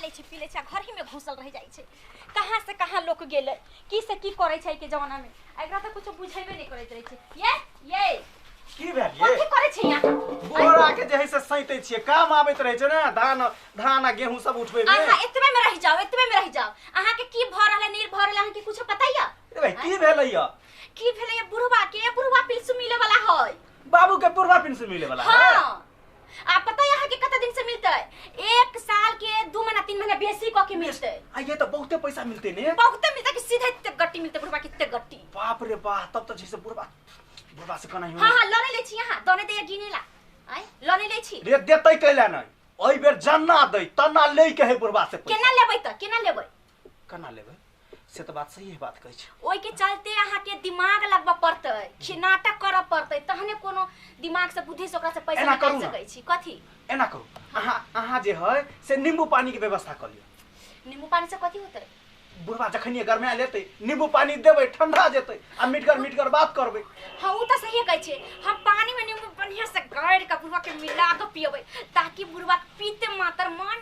ले छी पी ले छी घर ही में घुसल रह जाई छे कहां से कहां लोक गेले की से की करे छै के जमाना में एकरा त कुछ बुझेबे नहीं करैत रहे छै ये की भेल ये कथि करे छै यहां बोरा के जे है से सैते छिए काम आबैत रहे छै ना धान आ गेहूं सब उठबे में आहा एतबे में रह जाओ आहा के की भ रहले नीर भ रहले आहा के कुछ पता या ए भाई की भेलैया बुढ़वा पिल्सु मिले वाला है बाबू के बुढ़वा पिल्सु मिले वाला है हां आप पता है कि कत दिन से मिलता है 1 साल के 2 महीना 3 महीना बेसी क के मिलते आ ये तो बहुते पैसा मिलते ने बहुते मिलता कि सीधे इतने गट्टी मिलते बुढ़वा कितने गट्टी बाप रे बाप तब तो जैसे बुढ़वा से कना हो हां लरे ले छी यहां दोने दे गिनेला आय लरे ले छी रे देतै कैला नहीं ओइ बेर जन्ना दै तना ले के है बुढ़वा से केना लेबै केना लेबै से तो बात सही है बात कहै छै ओइ के चलते अहाँ के दिमाग लगबा पड़तै नाटक करऽ पड़तै तहने कोनो दिमाग से बुद्धि से ओकरा से पैसा निकाल सकै छी कथि एना करू अहाँ जे है से नींबू पानी के व्यवस्था कर लियो नींबू पानी से कथि होतै बुढ़वा जखनी गरमे लेते नींबू पानी देबै ठंडा जेतै आ मीठगर बात करबै हां उ त सही कहै छै हम पानी में नींबू बढ़िया से गाड़ के बुढ़वा के मिला के पियबै ताकि बुढ़वा पीते मात्र मन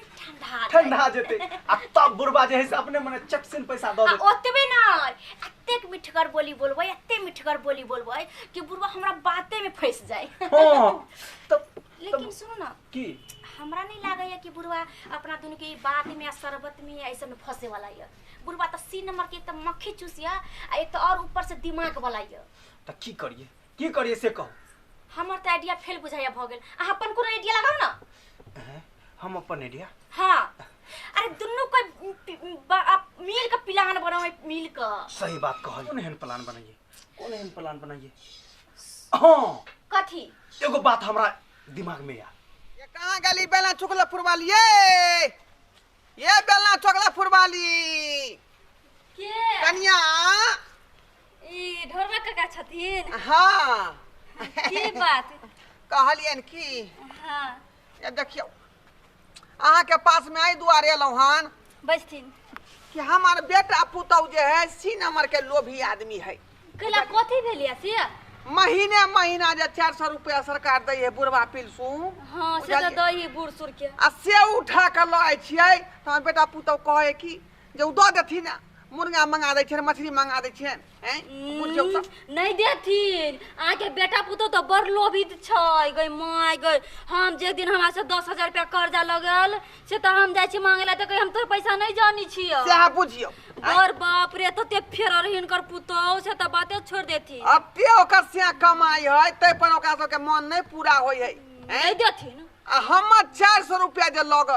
ठंडा जेतै आ तब बुढ़वा जे है से अपने मने चटसिन पैसा द देतै ओतबे न एतेक मिठगर बोली बोलबै कि बुढ़वा हमरा बाते में फंस जाए हां लेकिन सुनो ना की हमरा नहीं लागैया कि बुढ़वा अपना दुनु के बात में शरबत में ऐसे में फंसे वाला है बुढ़वा तो सी नंबर के एकदम मक्खी चूसिया आ एक तो और ऊपर से दिमाग वाला है त की करिए से कहो हमर त आइडिया फेल बुझाया भ गेल आ अपन कोनो आइडिया लगाओ ना हम अपन आइडिया हां अरे दुनु कोई मिल के प्लान बनाओ मिल के सही बात कहल कोन एहन प्लान बनाइए हां कथि एगो बात हमरा दिमाग में आ ये कहां गली बेला चुकला फुरवाली ये बेला चुकला फुरवाली के कन्या ई ढोरवा काका छथिन हां की बात कहलियन की हां ये देखियो अहाँ के पास में आई दुआरे लौहान बजथिन कि हमार बेटा पुतौ जे है सी नंबर के लोभी आदमी है कला कथि भेलिया से महीना जे 400 रुपया सरकार दै है बुढ़वा पिल्सू हां से त दही बूढ़ सुर के आ से उठा के ल आइ छियै त हमर बेटा पुतौ कहे की जे उ द देथिन ना मुर्गा मंगा दै छै मछली मंगा दै छै हैं बुझियौ त नहीं देथिन आके बेटा पुतो तो बड़ लोभी छै गई माय गई हम जे दिन हमरा से 10,000 रुपया कर्जा लगल से त हम जाय छी मांगे ला त कहि हम तोर पैसा नहीं जानी छियो से हा बुझियौ और बाप रे तो ते फेर रहिन कर पुतो से त बाते छोड़ देथि अब ते ओकर से कमाई है तै पर ओकरा सब के मन नहीं पूरा होय है नहीं देथिन आ हम 400 रुपया जे लग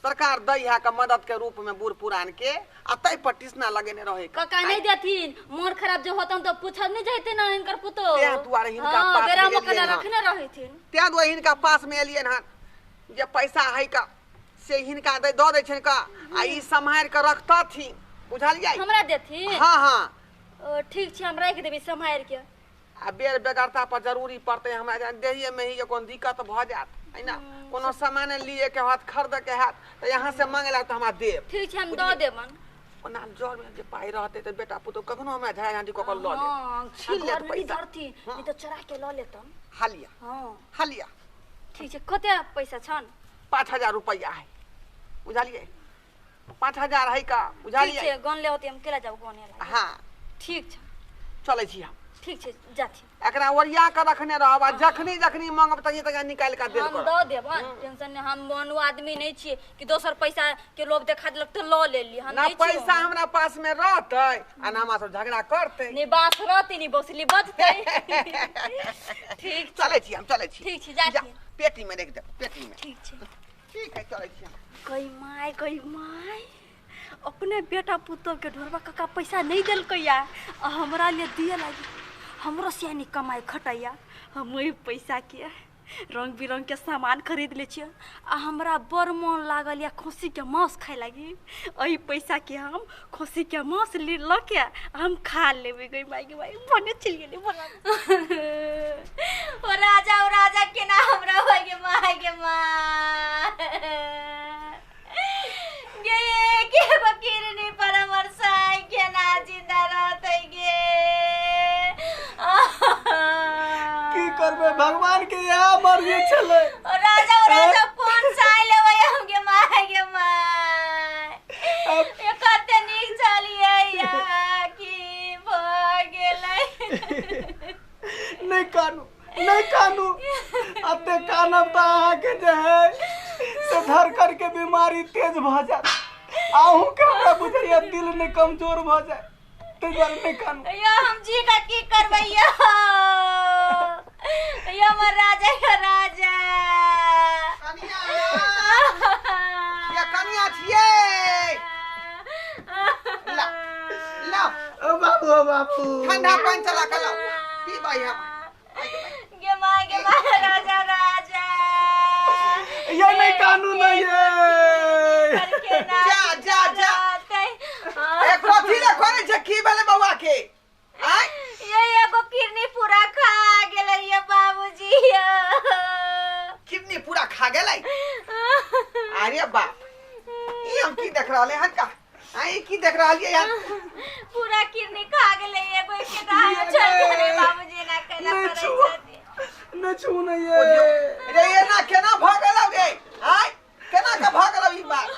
सरकार दै है के मदद के रूप में बूढ़ पुरान के आ तै पर टिसना लगेने रहे काका नहीं देथिन मोर खराब जो होतन तो पूछत नहीं जैते ना इनकर पुतो ते दुआरे हिनका पास बेरा मकला रखने रहिथिन ते दुआरे हिनका पास में एलियन हन जे पैसा है का से हिनका दे द दै छन का आ ई सम्हार के रखता थी बुझलियै हमरा देथिन हां हां ठीक छै हम राख देबी सम्हार के आ बेर बेगरता पर जरूरी पड़ते हमरा देहिए में ही कोन दिक्कत भ जात है ना कोनो सामान लिए के हाथ खरीद के हाथ त यहां से मांगला त हमरा देब ठीक छै हम द देबन ओना जोर में जे पाई रहते त बेटा पुतो कखनो हमरा झाय झांटी को ल ले छील ले पैसा नहीं तो चुरा के ल लेतन हालिया हां हालिया ठीक छै कते पैसा छन 5000 रुपया है बुझलिए 5000 है का बुझलिए ठीक छै गन ले होते हम केला जाब गने ला हां ठीक छै चलै छी हम ठीक छै जाथि एकरा ओरिया के रखने रहब जखनी मांगब तनी तक निकाल के देल कर हम द देब टेंशन नहीं हम मोनू आदमी नहीं छिए कि दोसर पैसा के लोभ देखा देलक त ल लेली हम ना नहीं पैसा हमरा पास में रहतै आ ना हमरा सब झगड़ा करतै नहीं बात रहती नहीं बसली बजतै ठीक चलै छी हम चलै छी ठीक छै जाथि पेटी में रख दे पेटी में ठीक छै ठीक है चलै छी हम गई माय अपने बेटा पुतो के ढोरवा काका पैसा नहीं देल कैया हमरा लिए दिए लागी हमरो सियानी कमाई खटैया हम वही पैसा के रंग बिरंग के सामान खरीद ले छिए आ हमरा बड़ मन लागल या खुशी के मांस खाए लागी एही पैसा के हम खुशी के मांस ल के हम खा लेबे गई माई के भाई बने चल गेले ओ राजा के ना हमरा होय के माई के बकीर नहीं परामर्शाई के ना जिंदा रहते गे की करबे भगवान के मर गए छले राजा कौन साई लेवे हमके माय नहीं कानू अते कानब तो अहाँ के जे है से धर करके बीमारी तेज भ जाए आहू के हमरा बुझैया दिल ने कमजोर भ जाए ते दुआरे नहीं कानू या हम जी का की करबैया या हमर राजा का राजा ये कनिया छिए ला ला ओ बाबू ठंडा पानी चला के लो पी भाई हम गे माय राजा राजा ये नहीं कानू नहीं है करके ना जा एक कथी रे करे छै की भेले बौआ के आय ये एगो किडनी पूरा खा गेलै ये बाबूजी किडनी पूरा खा गेलै अरे बाप ई हम की देख रहले हन का आई की देख रहलिए यार पूरा किडनी खा गेलै एगो के दाना छोड़ गेलै बाबूजी ना कहला पड़ै छथि न छू नहीं है रे ये ना केना भागल गे आय केना के भागल ई बात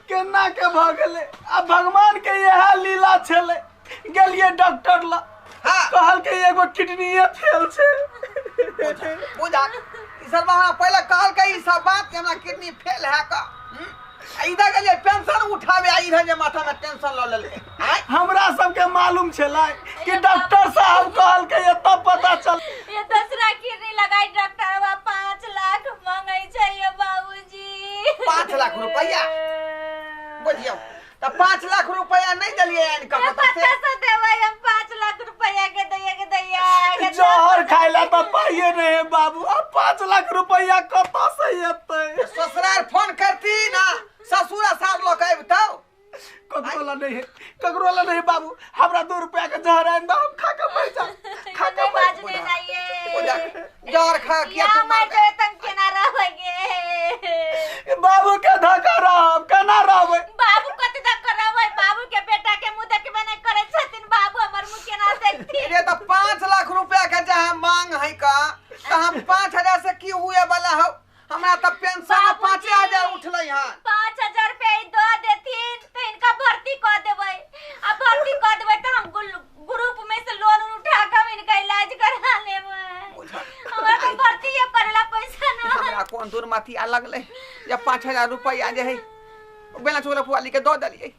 केना के भागले अब भगवान के यह लीला छले गेलिए डॉक्टर ला हां कहल के एगो किडनीए फेल छे बुझा ई सब वहां पहले कहल के ई सब बात के हमरा किडनी फेल है का इधर गेलिए पेंशन उठावे आ इधर जे माथा में टेंशन ल लेलके हमरा सबके मालूम छलै कि डॉक्टर साहब कहल के ये तब पता चल ये दूसरा किडनी लगाई डॉक्टरवा 5 लाख मांगै छै ये बाबूजी 5 लाख रुपया बुझियो त 5 लाख रुपया नहीं देलिए यानी का पता से देबै हम 5 लाख रुपया के दैया जहर खाइला तो पाइए नहीं है बाबू अब 5 लाख रुपया कत से एतै ससुराल फोन करती ना ससुरा साथ लोग आबतौ ककरोला नहीं बाबू हमरा 2 रुपया के जहर आइन दो हम खा के मर जा खा के बाजने नहीं जहर खा किया या तू मर जाए तुम केना रहोगे बाबू के धक्का रहब केना रहबै बाबू कत धक्का रहबै बाबू के बेटा के मुंह देख बने करे छथिन बाबू हमर मुंह केना देखथि रे तो 5 लाख रुपया के जहां मांग है का त हम 5000 से की हुए वाला हो हमरा त पेंशन 5000 उठलै हां 5000 रुपया दो देथिन तो इनका भर्ती कर देबै अब भर्ती कर देबै तो हम ग्रुप में से लोन उठा के इनका इलाज करा लेबै हमरा तो भर्ती ये करेला पैसा ना हमरा कोन दूर माथी आ लगले या 5000 रुपया जे है बेला चोला पुआली के दो दलिए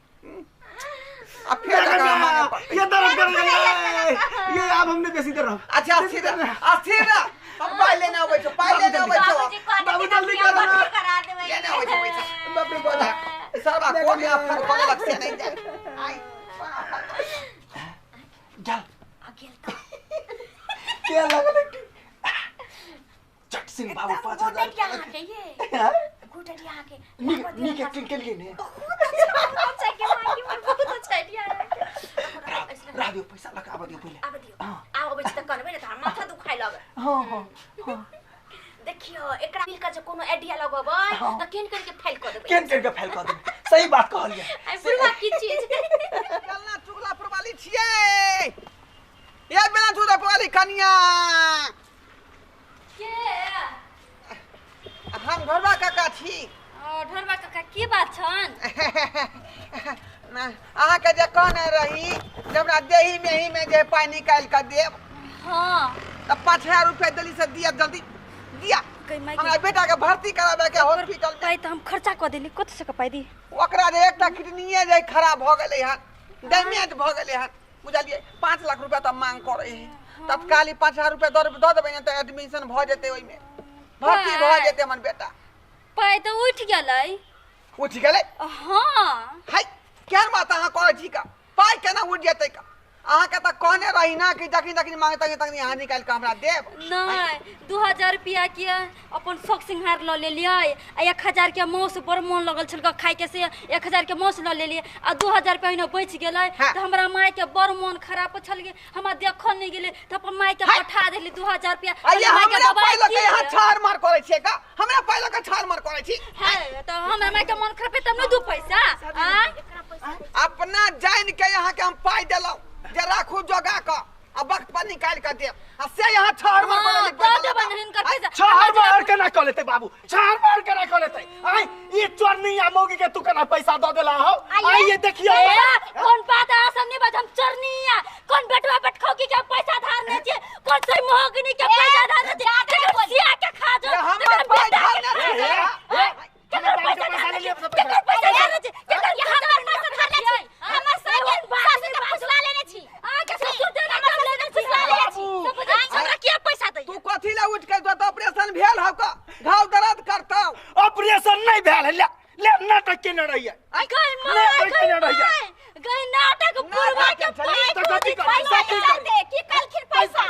अब फिर का मांगे पड़ ये दर्द कर ये अब हमने बेसी दे रहा अच्छा अस्थिर अब पाई लेना होबै छो बाबू जल्दी करो ना करा देबै लेना होबै छो पैसा बाप रे बोला सरबा कोन या फोन करे लक्ष्य नहीं जाए आई जा अकेल तो क्या लगले चट सिंह बाबू 5000 क्या के ये गुटड़ी आके नी के क्लिक के लिए ने अच्छा के मांगी में बहुत अच्छा आइडिया है रादियो पैसा लगाब दियो पहिले अब दियो आब बच त करबे न त माथा दुखाइ लगे हां देखियो एकरा मिल का जे कोनो आइडिया लगबै त केन के फेल कर देबै केन के फेल कर देबै सही बात कहलिए आई बुढ़वा की चीज चलना चुगला प्रवाली छिए ये बिना चुगला प्रवाली कनिया के हम घरवा काका छी ढोलबा काका की बात छन ना अहाँ के जे कहने रही हमरा देही में ही में जे पानी निकाल के देब हां त 5000 रुपया दली से दिया जल्दी दिया हमरा बेटा के भर्ती कराबे के हॉस्पिटल में पाई त हम खर्चा क देली कत से पाई दी ओकरा जे एकटा किडनीए जे खराब भ गेलै हन डैमेज भ गेलै हन बुझलिए 5 लाख रुपया त मांग करे है तत्काली 5000 रुपया दे देबै न त एडमिशन भ जेतै ओइ में भर्ती भ जेतै हमर बेटा पाई त उठ गेलै उठ गेलै हां हाय केहन बात अहाँ कहै छी का पाई केना उठ जेतै का अहाँ के त कहने रही ना कि जखनी मांगे तखनी यहाँ निकाल के हमरा देब नहीं 2000 रुपया के अपन शौक सिंहार ल लेलिए आ 1000 के मौस बड़ मन लगल छल खाए के से 1000 के मौस ल लेलिए आ 2000 रुपया इने बच गेलै त हमरा माय के बड़ मन खराब छल गे हमरा देखल नहीं गेले त अपन माय के पठा देली 2000 रुपया अरे हमरा पहले के यहाँ छाड़ मार करे छे का हमरा पहले के छाड़ मार करे छी है त हमरा माय के मन खराब त न दू पैसा अपना जान के यहाँ के हम पाई देलौ जे राखू जगह का अब वक्त पर निकाल कर दे से यहाँ छाड़ मार करे छाड़ मार के ना कर लेते बाबू छाड़ मार के ना कर लेते आई ये चोरनिया मौगी के तू केना पैसा द देला हो आई ये देखियो कौन बात है सब नहीं बात हम चोरनिया कौन बेटवा बेटखो की के पैसा धार ने छे कौन से मौगनी के पैसा धार ने केकर पैसा ले छी केकर यहाँ पर पैसा धर ले छी हमर साइकिल सासू के फुसला लेने छी आके ससुर दे के लेने फुसला लेने छी हमरा के पैसा दे तू कथि ला उठ के तो ऑपरेशन भेल हौ का घाव दर्द करतौ ऑपरेशन नहीं भेल ले ले नाटक के न रहिए गई गई नाटक बुरवा के पैसा दे की कलखिन पैसा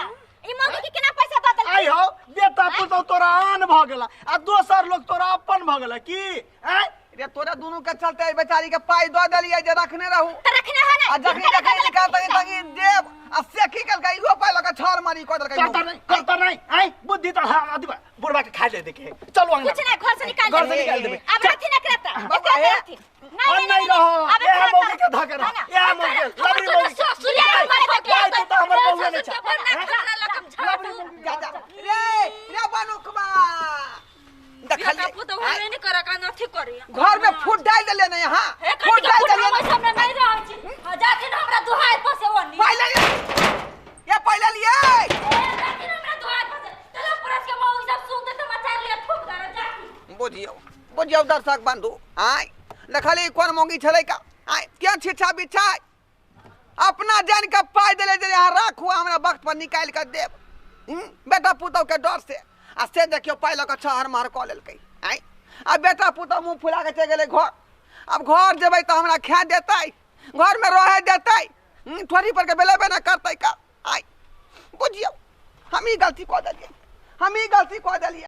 ई मौगी के केना पैसा द देल आई हो बेटा पुतो तोरा आन भ गेला आ दोसर लोग तोरा अपन भ गेला की हैं रे तोरा दोनों के चलते बेचारी के पाई द देलिए जे रखने रहू त रखने है ना आ जखनी निकालते तगी देव आ से की कल गई इहो पाई लगा छार मारी क देल करता नहीं आई बुद्धि तो आदि बुढ़वा के खा ले देखे चलो अंगना कुछ नहीं घर से निकाल देबे अब रखी न करता नहीं रहो ये मौके के धके रह ये मौके लबरी मौके तो हमर बउआ नहीं छ जा जा रे बनुकबा देखा पुतो होने नहीं करा का नथी करी घर में फूट डाल देले न यहां फूट डाल देले सामने नहीं रहै छी जाके हमरा दुहाई पसे ओनी पहले ये पहले लिए जाके हमरा दुहाई पसे चलो पुरस के मौगी सब सुनते तो मचार लिया ठोक दर जाकी बुझियो दर्शक बंधु आय देखली कोन मौगी छलै का आय क्या छिछा बिछाय अपना जान के पाई देले जे यहां राखू हमरा वक्त पर निकाल के देब बेटा पुतौ के डर से आ से देखियो पाई लक छहर मार क लेलकै आय आ बेटा पुतौ मुंह फुला के चल गेलै घर अब घर जेबै त हमरा खा देतै घर में रह देतै थोड़ी पर के बेलेबे ना करतै का आय बुझियो हम ही गलती क देलिए